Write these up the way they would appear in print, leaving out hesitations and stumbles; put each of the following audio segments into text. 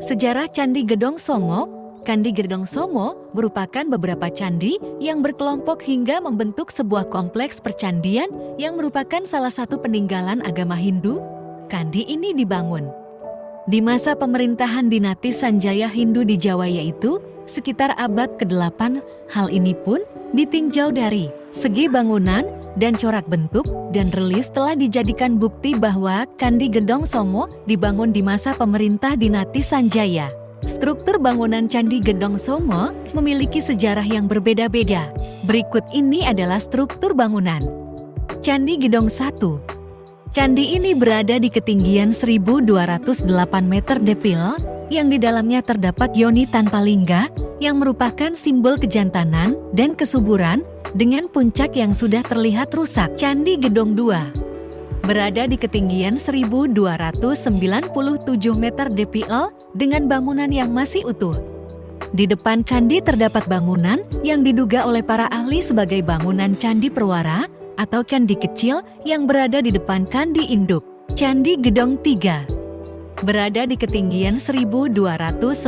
Sejarah Candi Gedong Songo. Candi Gedong Songo merupakan beberapa candi yang berkelompok hingga membentuk sebuah kompleks percandian yang merupakan salah satu peninggalan agama Hindu. Candi ini dibangun di masa pemerintahan dinasti Sanjaya Hindu di Jawa, yaitu sekitar abad ke-8. Hal ini pun ditinjau dari segi bangunan dan corak bentuk dan relief telah dijadikan bukti bahwa Candi Gedong Songo dibangun di masa pemerintah dinasti Sanjaya. Struktur bangunan Candi Gedong Songo memiliki sejarah yang berbeda-beda. Berikut ini adalah struktur bangunan. Candi Gedong 1. Candi ini berada di ketinggian 1208 meter depil, yang di dalamnya terdapat yoni tanpa lingga, yang merupakan simbol kejantanan dan kesuburan, dengan puncak yang sudah terlihat rusak. Candi Gedong 2 berada di ketinggian 1297 meter dpl dengan bangunan yang masih utuh. Di depan candi terdapat bangunan yang diduga oleh para ahli sebagai bangunan candi perwara atau candi kecil yang berada di depan candi induk. Candi Gedong 3 berada di ketinggian 1297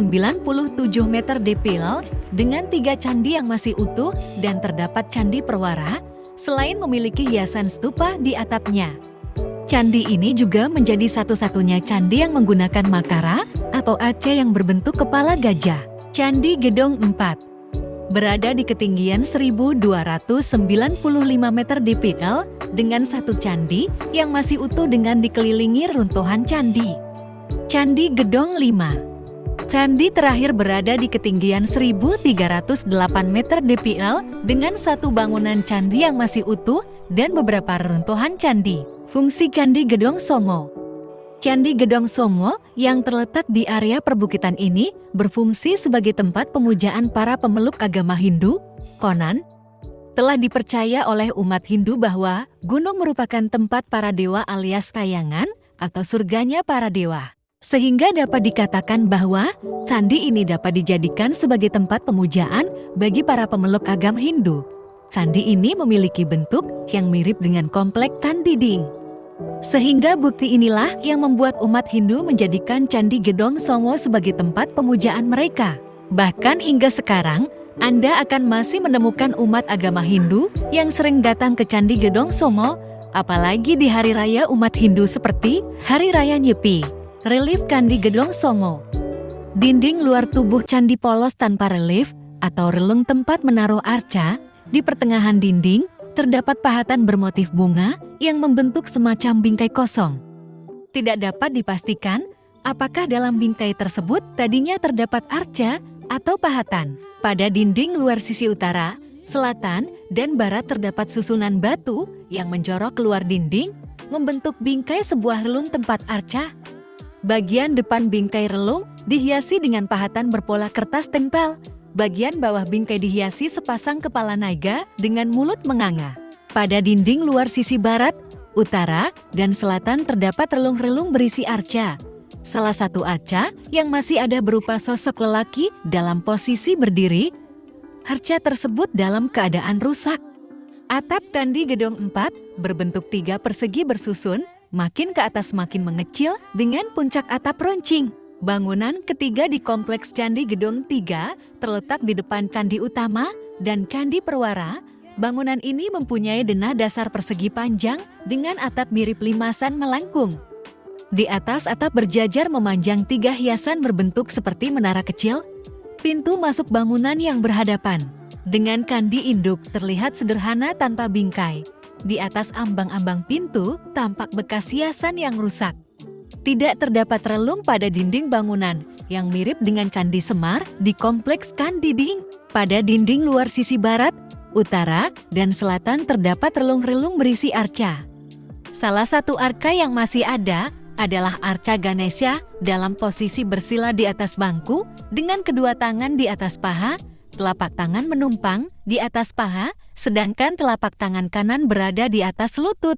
meter dpl dengan 3 candi yang masih utuh dan terdapat candi perwara, selain memiliki hiasan stupa di atapnya. Candi ini juga menjadi satu-satunya candi yang menggunakan makara atau ace yang berbentuk kepala gajah. Candi Gedong 4 berada di ketinggian 1295 meter dpl dengan 1 candi yang masih utuh dengan dikelilingi runtuhan candi. Candi Gedong 5. Candi terakhir berada di ketinggian 1308 meter dpl dengan 1 bangunan candi yang masih utuh dan beberapa reruntuhan candi. Fungsi Candi Gedong Songo. Candi Gedong Songo yang terletak di area perbukitan ini berfungsi sebagai tempat pemujaan para pemeluk agama Hindu. Konon, telah dipercaya oleh umat Hindu bahwa gunung merupakan tempat para dewa alias kayangan atau surganya para dewa. Sehingga dapat dikatakan bahwa candi ini dapat dijadikan sebagai tempat pemujaan bagi para pemeluk agama Hindu. Candi ini memiliki bentuk yang mirip dengan kompleks Candi Ding. Sehingga bukti inilah yang membuat umat Hindu menjadikan Candi Gedong Songo sebagai tempat pemujaan mereka. Bahkan hingga sekarang, Anda akan masih menemukan umat agama Hindu yang sering datang ke Candi Gedong Songo, apalagi di hari raya umat Hindu seperti Hari Raya Nyepi. Relief Candi Gedong Songo. Dinding luar tubuh candi polos tanpa relief atau relung tempat menaruh arca. Di pertengahan dinding, terdapat pahatan bermotif bunga yang membentuk semacam bingkai kosong. Tidak dapat dipastikan apakah dalam bingkai tersebut tadinya terdapat arca atau pahatan. Pada dinding luar sisi utara, selatan, dan barat terdapat susunan batu yang menjorok keluar dinding, membentuk bingkai sebuah relung tempat arca. Bagian depan bingkai relung dihiasi dengan pahatan berpola kertas tempel. Bagian bawah bingkai dihiasi sepasang kepala naga dengan mulut menganga. Pada dinding luar sisi barat, utara, dan selatan terdapat relung-relung berisi arca. Salah satu arca yang masih ada berupa sosok lelaki dalam posisi berdiri. Arca tersebut dalam keadaan rusak. Atap Candi Gedong 4 berbentuk 3 persegi bersusun, makin ke atas makin mengecil dengan puncak atap runcing. Bangunan ketiga di kompleks Candi Gedong 3 terletak di depan candi utama dan candi perwara. Bangunan ini mempunyai denah dasar persegi panjang dengan atap mirip limasan melengkung. Di atas atap berjajar memanjang 3 hiasan berbentuk seperti menara kecil. Pintu masuk bangunan yang berhadapan dengan candi induk terlihat sederhana tanpa bingkai. Di atas ambang-ambang pintu tampak bekas hiasan yang rusak. Tidak terdapat relung pada dinding bangunan yang mirip dengan Candi Semar di kompleks Candi Ding. Pada dinding luar sisi barat, utara, dan selatan terdapat relung-relung berisi arca. Salah satu arca yang masih ada adalah arca Ganesha dalam posisi bersila di atas bangku dengan kedua tangan di atas paha, telapak tangan menumpang di atas paha, sedangkan telapak tangan kanan berada di atas lutut.